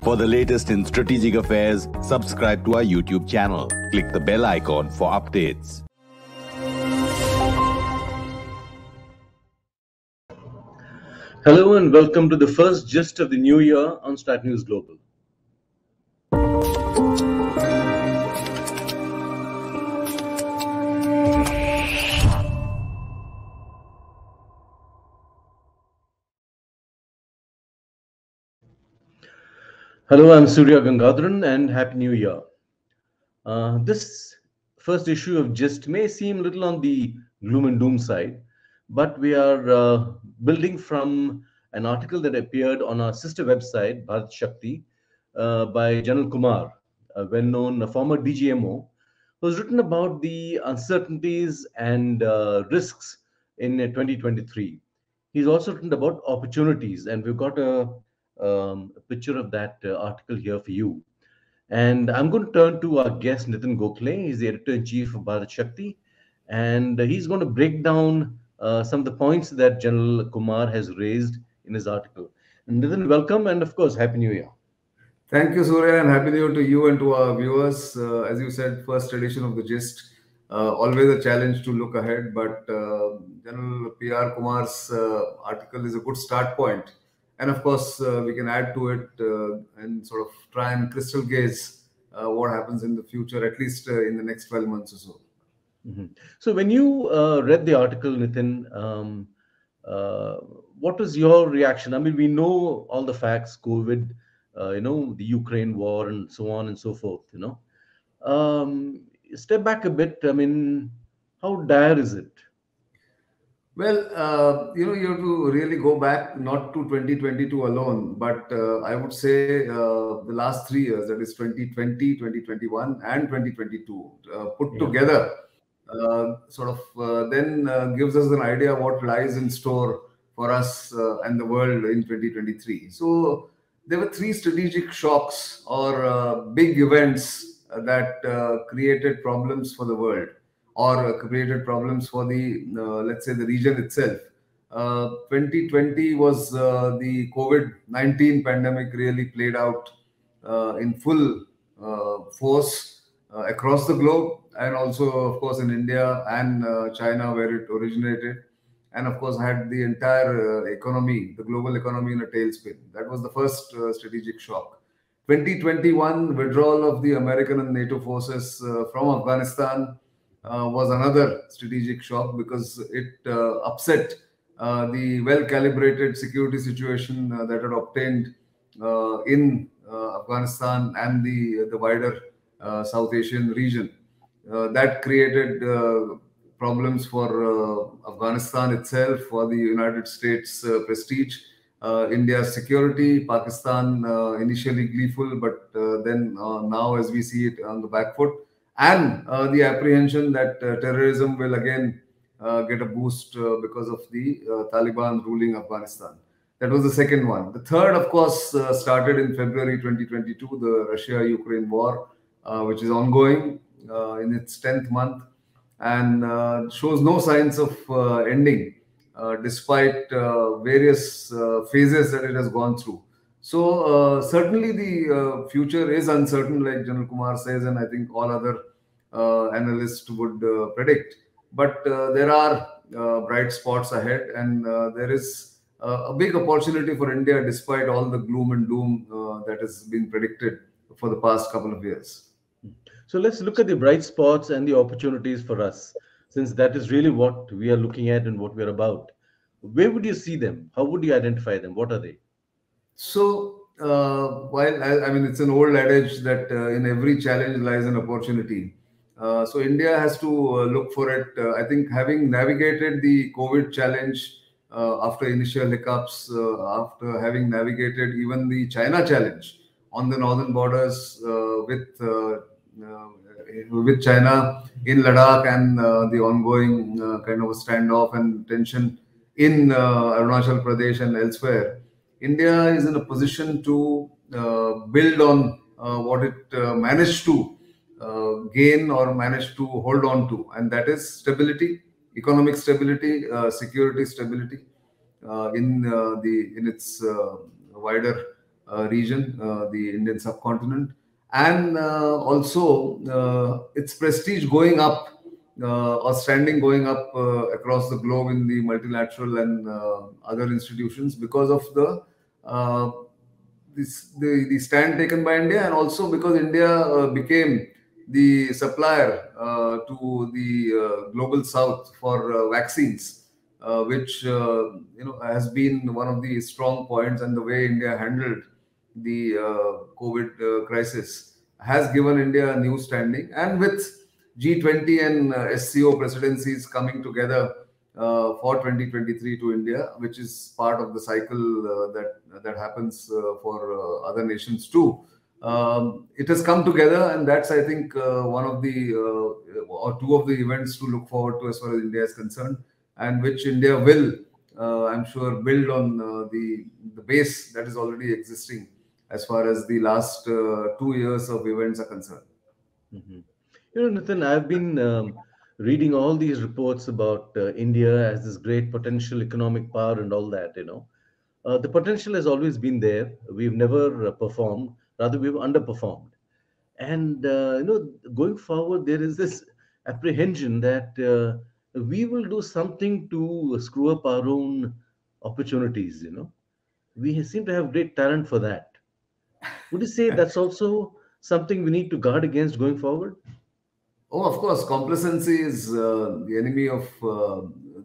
For the latest in strategic affairs, subscribe to our YouTube channel. Click the bell icon for updates. Hello and welcome to the first gist of the new year on StratNewsGlobal. Hello, I'm Surya Gangadharan and Happy New Year. This first issue of Gist may seem a little on the gloom and doom side, but we are building from an article that appeared on our sister website, Bharat Shakti, by General Kumar, a well-known former DGMO, who's written about the uncertainties and risks in 2023. He's also written about opportunities, and we've got a picture of that article here for you. And I'm going to turn to our guest, Nitin Gokhale. He's the editor-in-chief of Bharat Shakti, and he's going to break down some of the points that General Kumar has raised in his article. And Nitin, welcome, and of course, Happy New Year. Thank you, Surya, and Happy New Year to you and to our viewers. As you said, first edition of the Gist. Always a challenge to look ahead, but General P.R. Kumar's article is a good start point. And of course, we can add to it and sort of try and crystal gaze what happens in the future, at least in the next 12 months or so. Mm-hmm. So when you read the article, Nitin, what was your reaction? I mean, we know all the facts, COVID, the Ukraine war and so on and so forth, Step back a bit. I mean, how dire is it? Well, you have to really go back not to 2022 alone, but I would say the last 3 years, that is 2020, 2021, and 2022, put together, then gives us an idea of what lies in store for us and the world in 2023. So there were 3 strategic shocks or big events that created problems for the world, or created problems for the, let's say, the region itself. 2020 was the COVID-19 pandemic really played out in full force across the globe, and also, of course, in India and China, where it originated, and of course had the entire economy, the global economy, in a tailspin. That was the first strategic shock. 2021 withdrawal of the American and NATO forces from Afghanistan was another strategic shock, because it upset the well-calibrated security situation that had obtained in Afghanistan and the wider South Asian region. That created problems for Afghanistan itself, for the United States prestige, India's security, Pakistan initially gleeful, but then now, as we see it, on the back foot. And the apprehension that terrorism will again get a boost because of the Taliban ruling Afghanistan. That was the second one. The third, of course, started in February 2022, the Russia-Ukraine war, which is ongoing in its 10th month and shows no signs of ending, despite various phases that it has gone through. So certainly the future is uncertain, like General Kumar says, and I think all other analysts would predict. But there are bright spots ahead, and there is a big opportunity for India, despite all the gloom and doom that has been predicted for the past couple of years. So let's look at the bright spots and the opportunities for us, since that is really what we are looking at and what we're about. Where would you see them? How would you identify them? What are they? So, while I mean, it's an old adage that in every challenge lies an opportunity. So India has to look for it. I think having navigated the COVID challenge after initial hiccups, after having navigated even the China challenge on the northern borders with China in Ladakh, and the ongoing kind of a standoff and tension in Arunachal Pradesh and elsewhere, India is in a position to build on what it managed to gain or managed to hold on to, and that is stability, economic stability, security stability in its wider region, the Indian subcontinent, and also its prestige going up or standing going up across the globe in the multilateral and other institutions because of uh, the stand taken by India, and also because India became the supplier to the global south for vaccines, which has been one of the strong points, and the way India handled the COVID crisis has given India a new standing. And with G20 and SCO presidencies coming together for 2023 to India, which is part of the cycle that happens for other nations too. It has come together, and that's, I think, one of the or two of the events to look forward to as far as India is concerned, and which India will, I'm sure, build on the base that is already existing as far as the last 2 years of events are concerned. Mhm. Nitin, I've been reading all these reports about India as this great potential economic power and all that. The potential has always been there. We've never performed, rather, we've underperformed. And, going forward, there is this apprehension that we will do something to screw up our own opportunities. We seem to have great talent for that. Would you say that's also something we need to guard against going forward? Oh, of course, complacency is the enemy of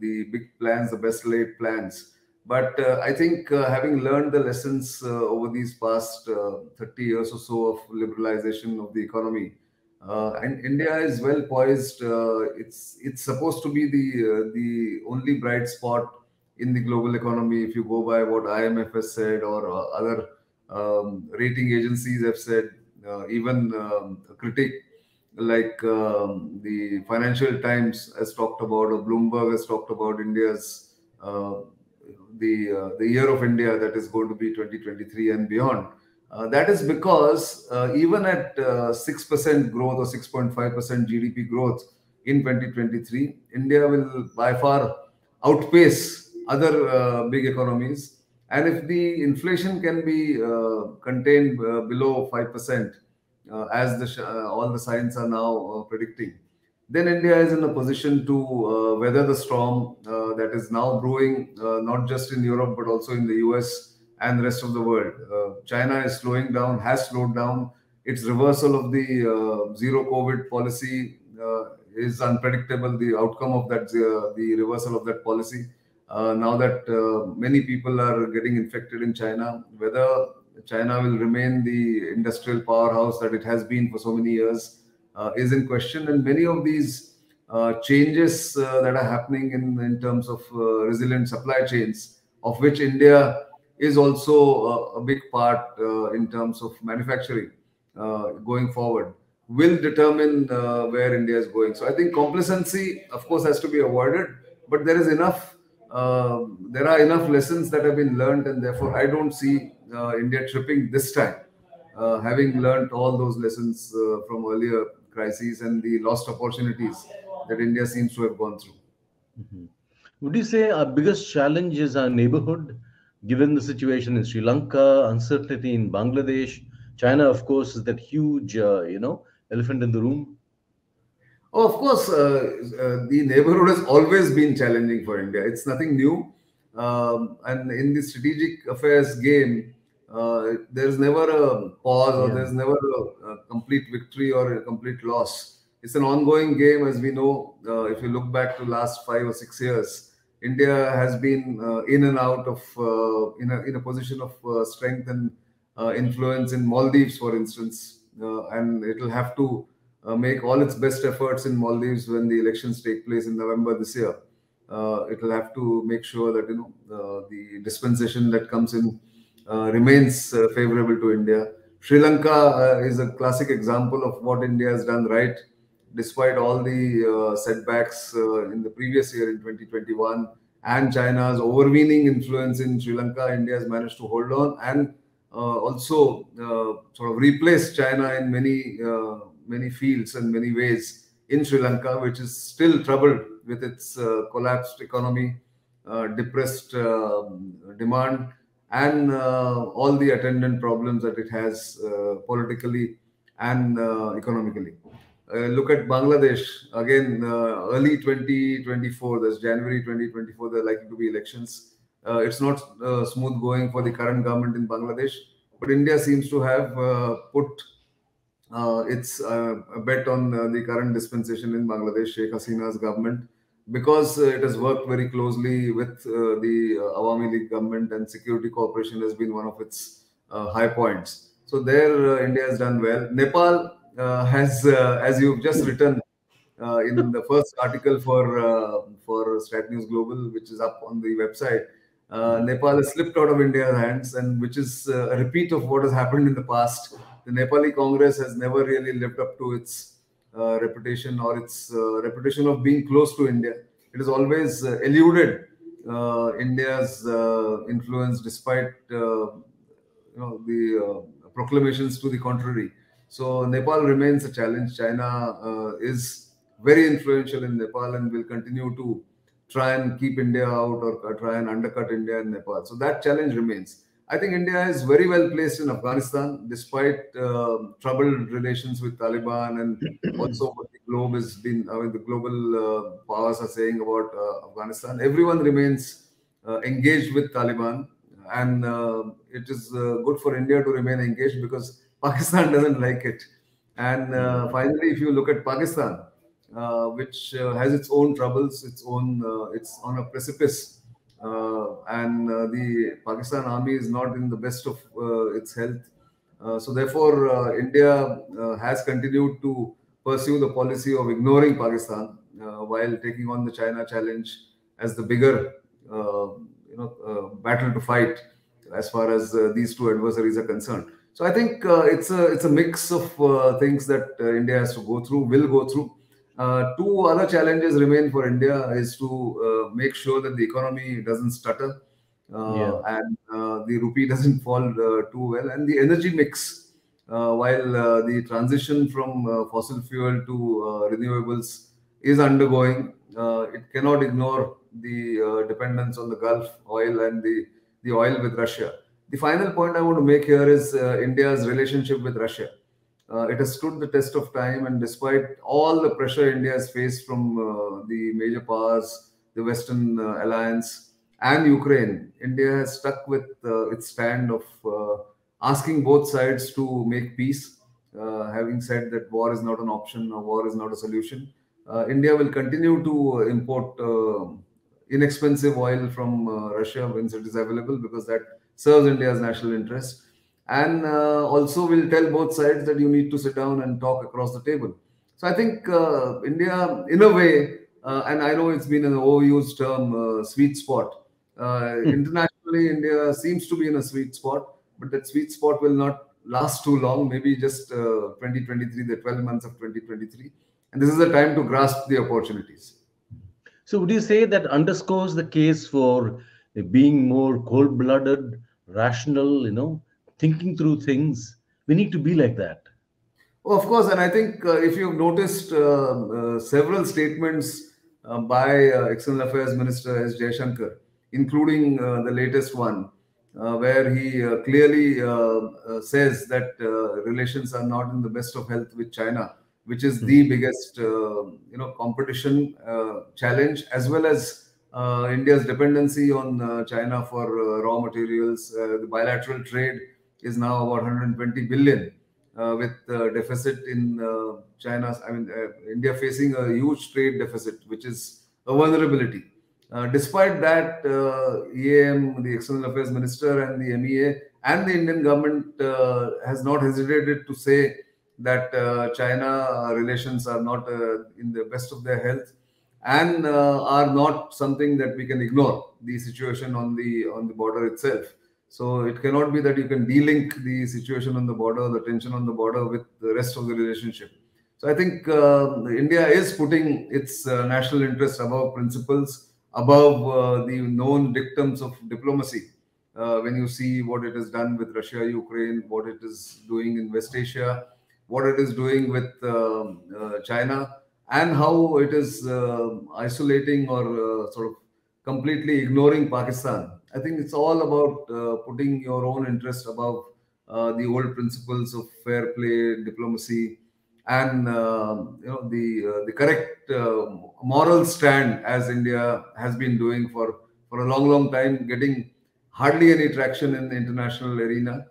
the big plans, the best laid plans. But I think having learned the lessons over these past 30 years or so of liberalization of the economy, and India is well poised. It's supposed to be the only bright spot in the global economy. If you go by what IMF has said, or other rating agencies have said, even a critic like the Financial Times has talked about, or Bloomberg has talked about India's the year of India that is going to be 2023 and beyond. That is because even at 6% growth or 6.5% GDP growth in 2023, India will by far outpace other big economies. And if the inflation can be contained below 5%, as all the signs are now predicting, then India is in a position to weather the storm that is now brewing, not just in Europe, but also in the US and the rest of the world. China is slowing down, has slowed down. Its reversal of the zero COVID policy is unpredictable. The outcome of that, the reversal of that policy, now that many people are getting infected in China, whether China will remain the industrial powerhouse that it has been for so many years is in question. And many of these changes that are happening in terms of resilient supply chains, of which India is also a big part in terms of manufacturing going forward, will determine where India is going. So I think complacency, of course, has to be avoided, but there is enough. There are enough lessons that have been learned, and therefore I don't see India tripping this time, having learned all those lessons from earlier crises and the lost opportunities that India seems to have gone through. Mhm. Would you say our biggest challenge is our neighborhood, given the situation in Sri Lanka, uncertainty in Bangladesh? China, of course, is that huge, elephant in the room. Oh, of course, the neighborhood has always been challenging for India. It's nothing new. And in the strategic affairs game, there's never a pause, or Yeah. there's never a complete victory or a complete loss. It's an ongoing game, as we know. If you look back to last 5 or 6 years, India has been in and out of in a position of strength and influence in Maldives, for instance, and it'll have to make all its best efforts in Maldives when the elections take place in November this year. It will have to make sure that the dispensation that comes in remains favorable to India. Sri Lanka is a classic example of what India has done right, despite all the setbacks in the previous year in 2021, and China's overweening influence in Sri Lanka. India has managed to hold on and also sort of replace China in many fields and many ways in Sri Lanka, which is still troubled with its collapsed economy, depressed demand, and all the attendant problems that it has politically and economically. Look at Bangladesh again. Early 2024, that's January 2024. There are likely to be elections. It's not smooth going for the current government in Bangladesh, but India seems to have put its a bet on the current dispensation in Bangladesh, Sheikh Hasina's government, because it has worked very closely with the Awami League government, and security cooperation has been one of its high points. So there, India has done well. Nepal has, as you've just written in the first article for StratNewsGlobal, which is up on the website, Nepal has slipped out of India's hands, and which is a repeat of what has happened in the past. The Nepali Congress has never really lived up to its reputation, or its reputation of being close to India. It has always eluded India's influence, despite the proclamations to the contrary. So Nepal remains a challenge. China is very influential in Nepal and will continue to try and keep India out, or try and undercut India in Nepal. So that challenge remains. I think India is very well placed in Afghanistan, despite troubled relations with Taliban, and also what the globe has been, I mean, the global powers are saying about Afghanistan. Everyone remains engaged with Taliban, and it is good for India to remain engaged, because Pakistan doesn't like it. And finally, if you look at Pakistan, which has its own troubles, it's on a precipice, and the Pakistan army is not in the best of its health. So therefore, India has continued to pursue the policy of ignoring Pakistan while taking on the China challenge as the bigger, battle to fight as far as these two adversaries are concerned. So I think it's a mix of things that India has to go through, will go through. Two other challenges remain for India, is to make sure that the economy doesn't stutter, and the rupee doesn't fall too well, and the energy mix. While the transition from fossil fuel to renewables is undergoing, it cannot ignore the dependence on the Gulf oil and the oil with Russia. The final point I want to make here is India's relationship with Russia. It has stood the test of time, and despite all the pressure India has faced from the major powers, the Western alliance, and Ukraine, India has stuck with its stand of asking both sides to make peace, having said that war is not an option, or war is not a solution. India will continue to import inexpensive oil from Russia once it is available, because that serves India's national interest. And also will tell both sides that you need to sit down and talk across the table. So I think India, in a way, and I know it's been an overused term, sweet spot. Internationally, India seems to be in a sweet spot, but that sweet spot will not last too long, maybe just 2023, the 12 months of 2023. And this is the time to grasp the opportunities. So would you say that underscores the case for being more cold-blooded, rational, thinking through things? We need to be like that. Oh, of course. And I think if you've noticed several statements by External Affairs Minister S. Jaishankar, including the latest one, where he clearly says that relations are not in the best of health with China, which is the biggest, competition challenge, as well as India's dependency on China for raw materials. The bilateral trade is now about 120 billion, with deficit in China. I mean, India facing a huge trade deficit, which is a vulnerability. Despite that, EAM, the External Affairs Minister, and the MEA, and the Indian government has not hesitated to say that China relations are not in the best of their health, and are not something that we can ignore. The situation on the border itself. So it cannot be that you can de-link the situation on the border, the tension on the border, with the rest of the relationship. So I think India is putting its national interest above principles, above the known dictums of diplomacy. When you see what it has done with Russia, Ukraine, what it is doing in West Asia, what it is doing with China, and how it is isolating or sort of completely ignoring Pakistan I think it's all about putting your own interest above the old principles of fair play, diplomacy, and the correct moral stand, as India has been doing for a long time, getting hardly any traction in the international arena,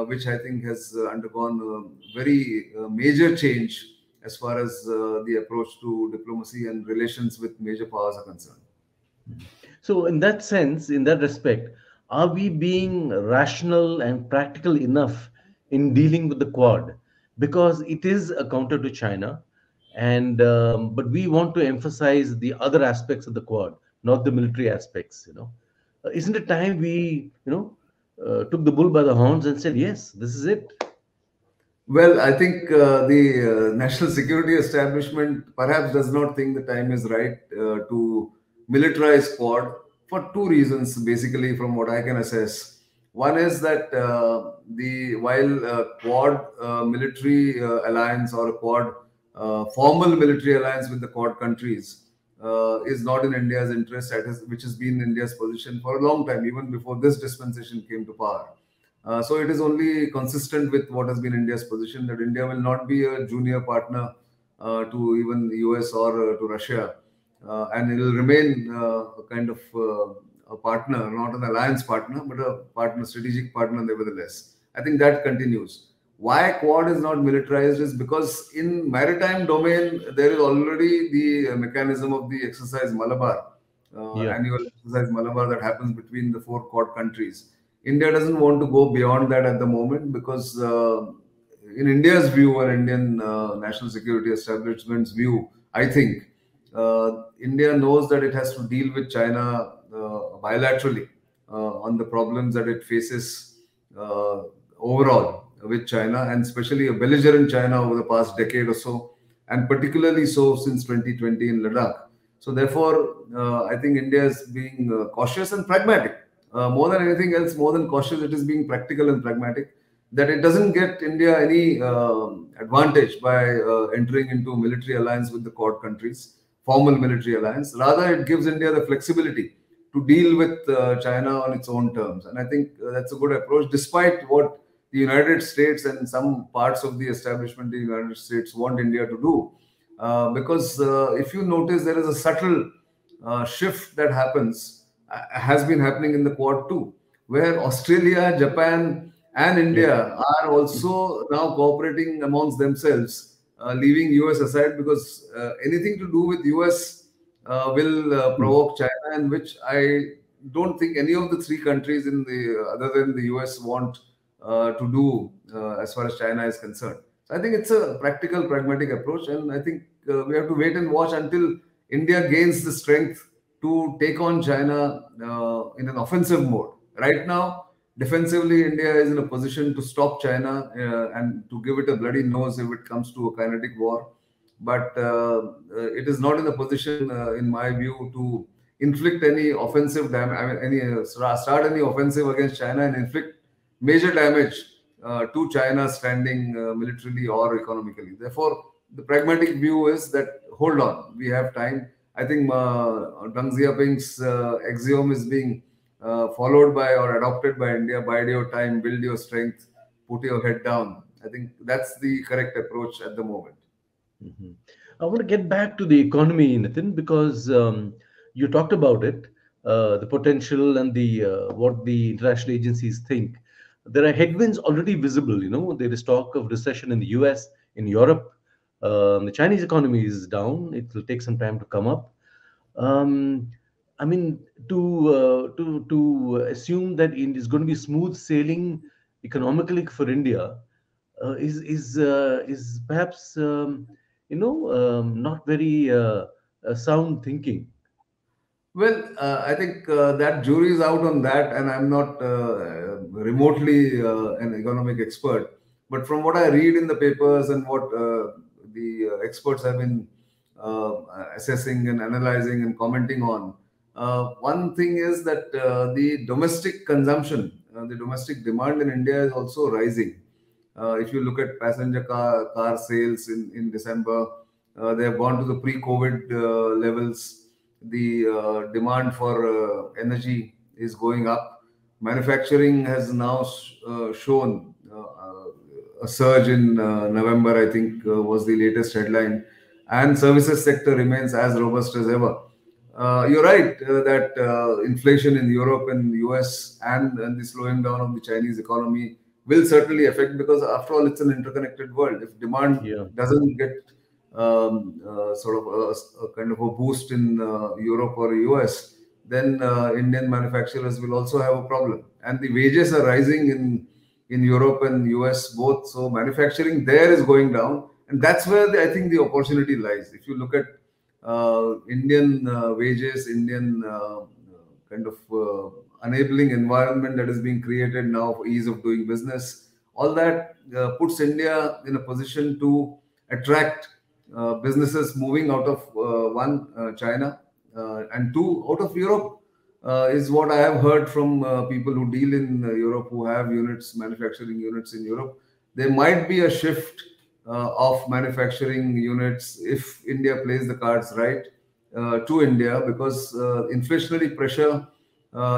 which I think has undergone a very major change as far as the approach to diplomacy and relations with major powers are concerned. So, in that sense, in that respect, are we being rational and practical enough in dealing with the Quad? Because it is a counter to China, and but we want to emphasize the other aspects of the Quad, not the military aspects. Isn't it time we took the bull by the horns and said, yes, this is it? Well, I think the national security establishment perhaps does not think the time is right to militarize Quad for two reasons, basically, from what I can assess. One is that the while Quad military alliance or a Quad formal military alliance with the Quad countries is not in India's interest, which has been India's position for a long time, even before this dispensation came to power. So it is only consistent with what has been India's position, that India will not be a junior partner to even the US or to Russia, and it will remain a kind of a partner, not an alliance partner, but a partner, strategic partner nevertheless. I think that continues. Why Quad is not militarized is because in maritime domain there is already the mechanism of the exercise Malabar, Yeah. annual exercise Malabar, that happens between the four Quad countries. India doesn't want to go beyond that at the moment because, in India's view or Indian national security establishment's view, I think India knows that it has to deal with China bilaterally on the problems that it faces overall with China, and especially a belligerent China over the past decade or so, and particularly so since 2020 in Ladakh. So therefore, I think India is being cautious and pragmatic. More than anything else, more than cautious, it is being practical and pragmatic. That it doesn't get India any advantage by entering into military alliance with the Quad countries, formal military alliance. Rather, it gives India the flexibility to deal with China on its own terms. And I think that's a good approach, despite what the United States and some parts of the establishment in the United States want India to do. Because if you notice, there is a subtle shift that has been happening in the Quad too, where Australia, Japan, and Yeah. India are also now cooperating amongst themselves, leaving US aside, because anything to do with US will provoke China, and which I don't think any of the three countries in the other than the US want to do as far as China is concerned. So I think it's a practical, pragmatic approach, and I think we have to wait and watch until India gains the strength to take on China in an offensive mode. Right now, defensively, India is in a position to stop China and to give it a bloody nose if it comes to a kinetic war. But it is not in a position, in my view, to inflict any offensive damage. I mean, start any offensive against China and inflict major damage to China standing militarily or economically. Therefore, the pragmatic view is that hold on, we have time. I think Deng Xiaoping's axiom is being followed by or adopted by India: bide your time, build your strength, put your head down. I think that's the correct approach at the moment. Mhm. I want to get back to the economy, Nitin, because you talked about it, the potential and the what the international agencies think. There are headwinds already visible. There is talk of recession in the U.S., in Europe. The Chinese economy is down. It will take some time to come up. Um, I mean, to assume that it is going to be smooth sailing economically for India is perhaps not very sound thinking. Well, I think that jury is out on that, and I'm not remotely an economic expert. But from what I read in the papers and what the experts have been assessing and analyzing and commenting on, one thing is that the domestic consumption, the domestic demand in India is also rising. If you look at passenger car sales in December, they have gone to the pre-COVID levels. The demand for energy is going up. Manufacturing has now shown a surge in November, I think, was the latest headline, and services sector remains as robust as ever. You're right that inflation in Europe and US and the slowing down of the Chinese economy will certainly affect, because after all, it's an interconnected world. If demand Yeah. doesn't get sort of a kind of a boost in Europe or US, then Indian manufacturers will also have a problem. And the wages are rising in Europe and US both. So manufacturing there is going down, and that's where I think the opportunity lies. If you look at Indian wages, Indian kind of enabling environment that is being created now for ease of doing business, all that puts India in a position to attract businesses moving out of China, and two, out of Europe, is what I have heard from people who deal in Europe, who have units, manufacturing units in Europe. There might be a shift of manufacturing units if India plays the cards right to India, because inflationary pressure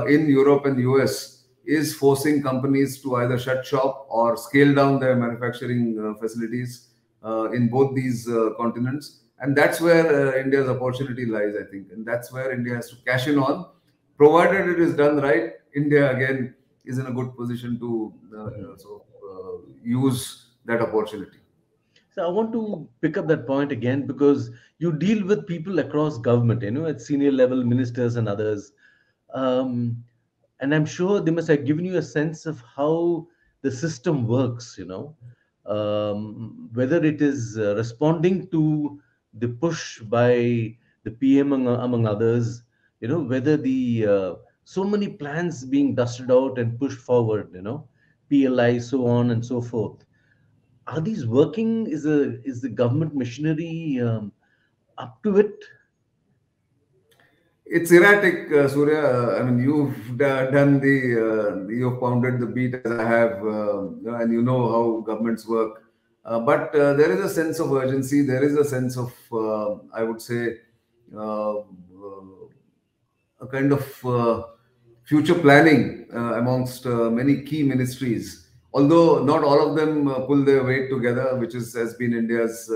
in Europe and US is forcing companies to either shut shop or scale down their manufacturing facilities in both these continents. And that's where India's opportunity lies, I think. And that's where India has to cash in on. Provided it is done right, India again is in a good position to use that opportunity. So I want to pick up that point again because you deal with people across government, at senior level, ministers and others. Um, and I'm sure they must have given you a sense of how the system works, whether it is responding to the push by the PM among others, whether the so many plans being dusted out and pushed forward, PLI, so on and so forth. Are these working? Is the government machinery up to it? It's erratic, Surya. I mean, you've pounded the beat as I have, and you know how governments work. But there is a sense of urgency. There is a sense of, I would say, uh, a kind of future planning amongst many key ministries. Although not all of them pull their weight together, which has been India's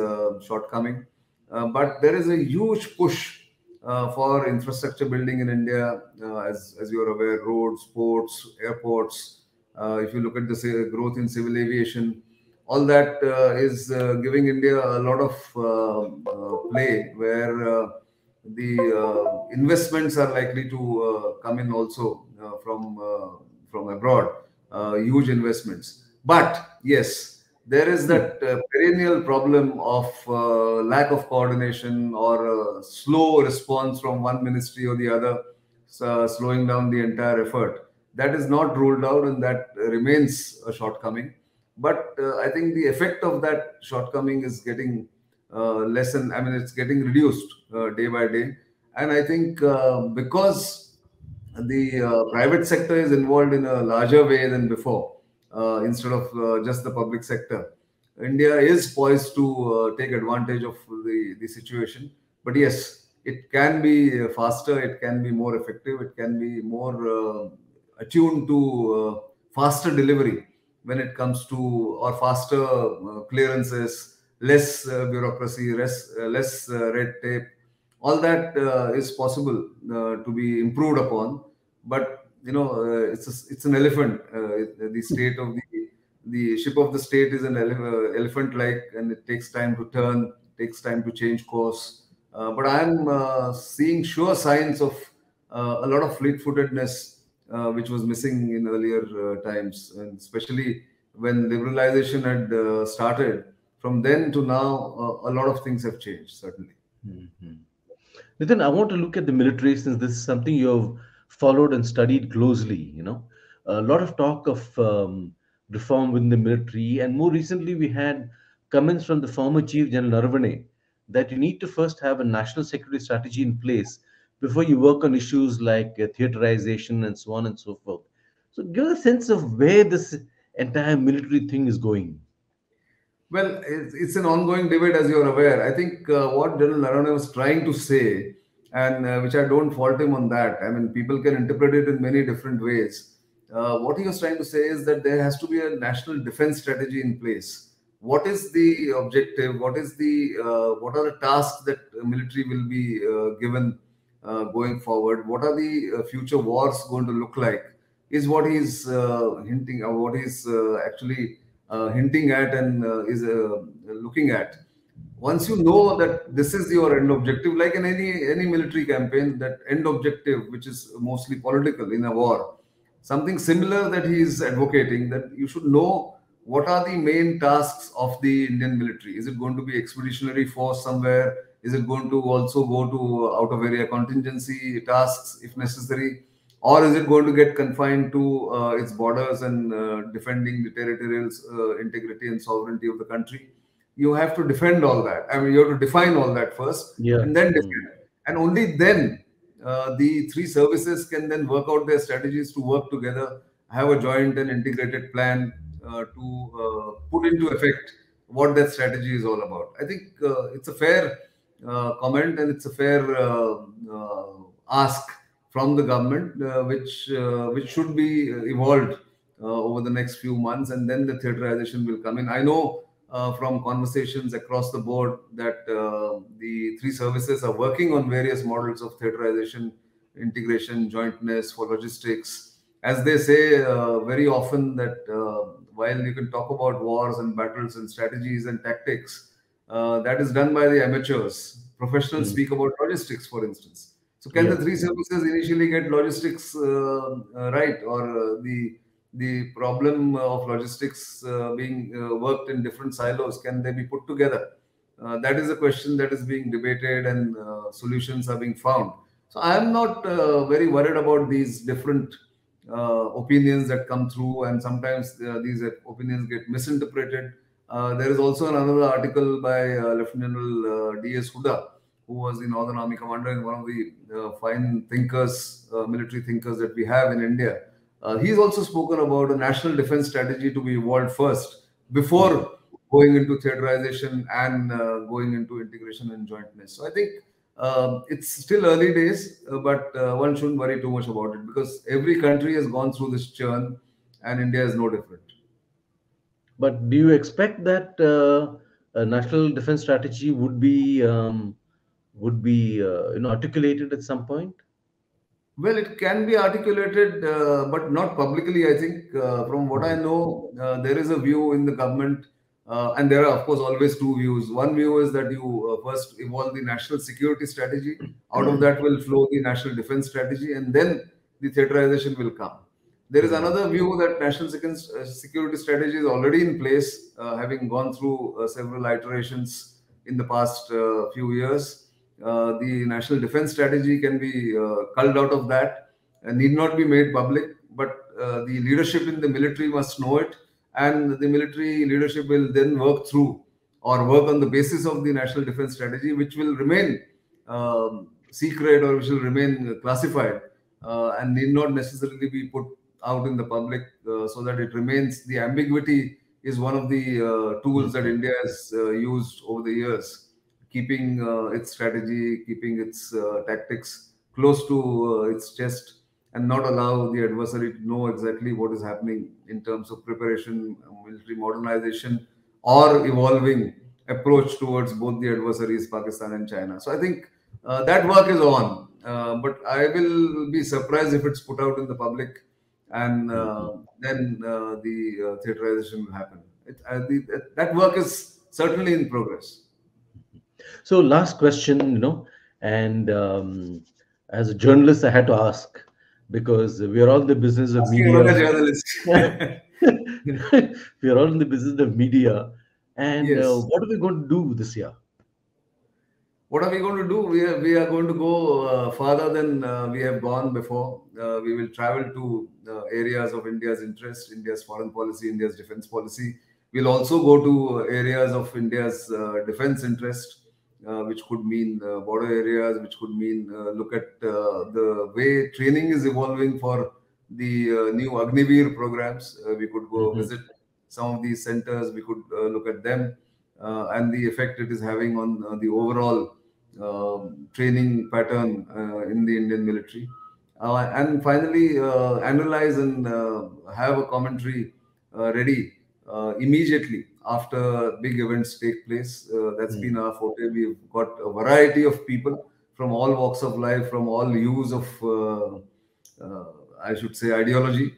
shortcoming. But there is a huge push for infrastructure building in India, as you are aware, roads, ports, airports. If you look at the growth in civil aviation, all that is giving India a lot of play, where the investments are likely to come in also from abroad, huge investments. But yes, there is that perennial problem of lack of coordination or slow response from one ministry or the other, slowing down the entire effort. That is not ruled out, and that remains a shortcoming. But I think the effect of that shortcoming is getting lessened. I mean, it's getting reduced day by day. And I think because the private sector is involved in a larger way than before, instead of just the public sector, India is poised to take advantage of the situation. But yes, it can be faster, it can be more effective, it can be more attuned to faster delivery when it comes to, or faster clearances, less bureaucracy, less red tape. All that is possible to be improved upon. But it's an elephant. The state of the ship of the state is an elephant like, and it takes time to turn, takes time to change course. But I'm seeing sure signs of a lot of fleet-footedness, which was missing in earlier times, and especially when liberalization had started. From then to now, a lot of things have changed, certainly. Mhm. Nitin, I want to look at the military since this is something you have followed and studied closely. A lot of talk of reform within the military, and more recently, we had comments from the former Chief General Naravane that you need to first have a national security strategy in place before you work on issues like theaterization and so on and so forth. So, give us a sense of where this entire military thing is going. Well, it's an ongoing debate, as you're aware. I think what General Narone was trying to say and which I don't fault him on that. I mean, people can interpret it in many different ways. What he was trying to say is that there has to be a national defense strategy in place. What is the objective? What are the tasks that military will be given going forward? What are the future wars going to look like? Is what he's hinting, or what he's actually hinting at, and is looking at. Once you know that this is your end objective, like in any military campaign, that end objective, which is mostly political in a war, something similar that he is advocating, that you should know what are the main tasks of the Indian military. Is it going to be expeditionary force somewhere? Is it going to also go to out of area contingency tasks if necessary? Or is it going to get confined to its borders and defending the territorial integrity and sovereignty of the country? You have to defend all that. I mean, you have to define all that first, Yeah. and then defend. And only then the three services can then work out their strategies to work together, have a joint and integrated plan to put into effect what that strategy is all about. I think it's a fair comment, and it's a fair ask from the government, which should be evolved over the next few months, and then the theaterization will come in. I know from conversations across the board that the three services are working on various models of theaterization, integration, jointness for logistics. As they say very often, that while you can talk about wars and battles and strategies and tactics, that is done by the amateurs. Professionals speak about logistics, for instance. So, can the three services initially get logistics right, or the problem of logistics being worked in different silos, can they be put together? That is a question that is being debated, and solutions are being found. So I am not very worried about these different opinions that come through, and sometimes these opinions get misinterpreted. There is also another article by Lieutenant General D.S. Huda, who was the Northern Army commander and one of the fine thinkers, military thinkers that we have in India. He's also spoken about a national defense strategy to be evolved first before going into theaterization and going into integration and jointness. So I think it's still early days, but one shouldn't worry too much about it, because every country has gone through this churn, and India is no different. But do you expect that a national defense strategy would be articulated at some point? Well, it can be articulated, but not publicly. I think, from what I know, there is a view in the government, and there are, of course, always two views. One view is that you first evolve the national security strategy. Out of that will flow the national defense strategy, and then the theaterization will come. There is another view that national security strategy is already in place, having gone through several iterations in the past few years. The national defense strategy can be culled out of that and need not be made public, but the leadership in the military must know it, and the military leadership will then work through or work on the basis of the national defense strategy, which will remain secret, or which will remain classified, and need not necessarily be put out in the public, so that it remains. The ambiguity is one of the tools that India has used over the years, keeping its strategy, keeping its tactics close to its chest, and not allow the adversary to know exactly what is happening in terms of preparation, military modernization, or evolving approach towards both the adversaries, Pakistan and China. So I think that work is on, but I will be surprised if it's put out in the public, and then the theaterization will happen. That work is certainly in progress. So, last question, and as a journalist, I had to ask, because we are all in the business of Asking media. another journalist. We are all in the business of media, and Yes. what are we going to do this year? What are we going to do? We are going to go farther than we have gone before. We will travel to areas of India's interest, India's foreign policy, India's defense policy. We'll also go to areas of India's defense interest, which could mean border areas, which could mean look at the way training is evolving for the new Agniveer programs. We could go visit some of these centers. We could look at them and the effect it is having on the overall training pattern in the Indian military. And finally, analyze and have a commentary ready immediately after big events take place. That's been our forte. We've got a variety of people from all walks of life, from all hues of, I should say, ideology.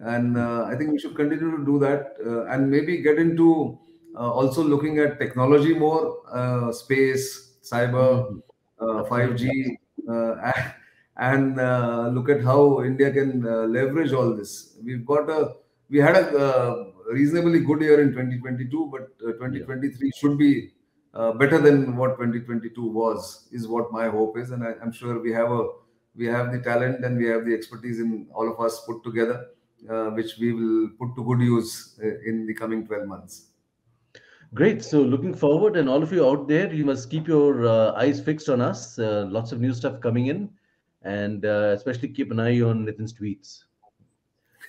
And I think we should continue to do that and maybe get into also looking at technology more, space, cyber, Mhm. Absolutely. 5G, and look at how India can leverage all this. We had a reasonably good year in 2022, but Yeah. 2023 should be better than what 2022 was, is what my hope is. And I'm sure we have the talent and we have the expertise in all of us put together, which we will put to good use in the coming 12 months. Great. So looking forward, and all of you out there, you must keep your eyes fixed on us. Lots of new stuff coming in, and especially keep an eye on Nitin's tweets.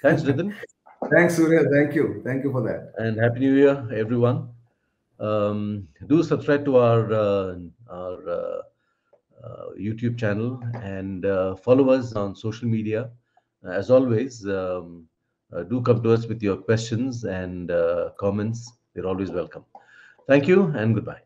Thanks, Nitin, Thanks, Surya. Thank you. Thank you for that. and Happy New Year, everyone. Do subscribe to our YouTube channel and follow us on social media. As always, do come to us with your questions and comments. They're always welcome. Thank you and goodbye.